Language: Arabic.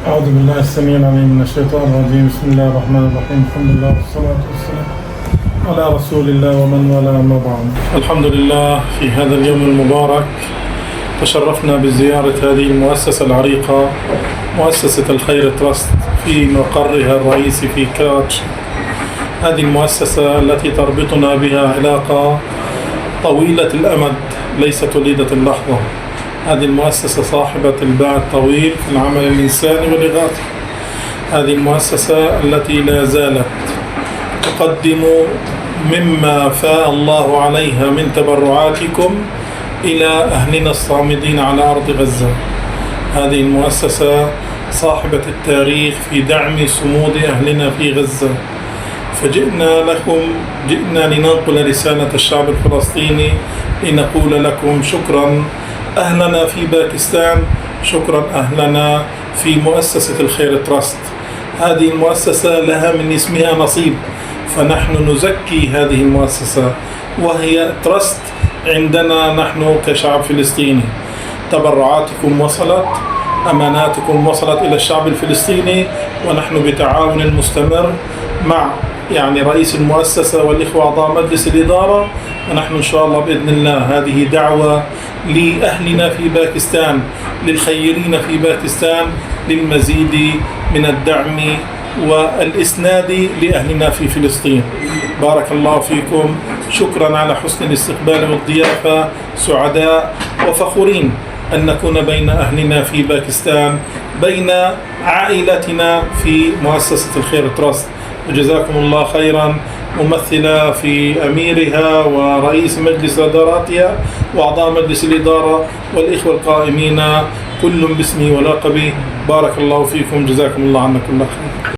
أعوذ بالله السميع العليم من الشيطان الرجيم. بسم الله الرحمن الرحيم. الحمد لله والصلاة والسلام على رسول الله ومن والاه، أما بعد. الحمد لله، في هذا اليوم المبارك تشرفنا بزيارة هذه المؤسسة العريقة، مؤسسة الخير تراست، في مقرها الرئيسي في كراتش. هذه المؤسسة التي تربطنا بها علاقة طويلة الأمد، ليست وليدة اللحظة. هذه المؤسسة صاحبة الباع الطويل في العمل الإنساني والإغاثة. هذه المؤسسة التي لا زالت تقدم مما فاء الله عليها من تبرعاتكم إلى أهلنا الصامدين على أرض غزة. هذه المؤسسة صاحبة التاريخ في دعم صمود أهلنا في غزة، جئنا لننقل رسالة الشعب الفلسطيني، لنقول لكم شكرا أهلنا في باكستان، شكرا أهلنا في مؤسسة الخير تراست. هذه المؤسسة لها من اسمها نصيب، فنحن نزكي هذه المؤسسة، وهي تراست عندنا نحن كشعب فلسطيني. تبرعاتكم وصلت، أماناتكم وصلت إلى الشعب الفلسطيني، ونحن بتعاون المستمر مع رئيس المؤسسة والإخوة أعضاء مجلس الإدارة، ونحن إن شاء الله بإذن الله هذه دعوة لأهلنا في باكستان، للخيرين في باكستان، للمزيد من الدعم والإسناد لأهلنا في فلسطين. بارك الله فيكم، شكرا على حسن الاستقبال والضيافة، سعداء وفخورين أن نكون بين أهلنا في باكستان، بين عائلتنا في مؤسسة الخير تراست. وجزاكم الله خيرا، ممثلة في أميرها ورئيس مجلس إداراتها وأعضاء مجلس الإدارة والإخوة القائمين، كل باسمي ولقبي. بارك الله فيكم، جزاكم الله عنا كل خير.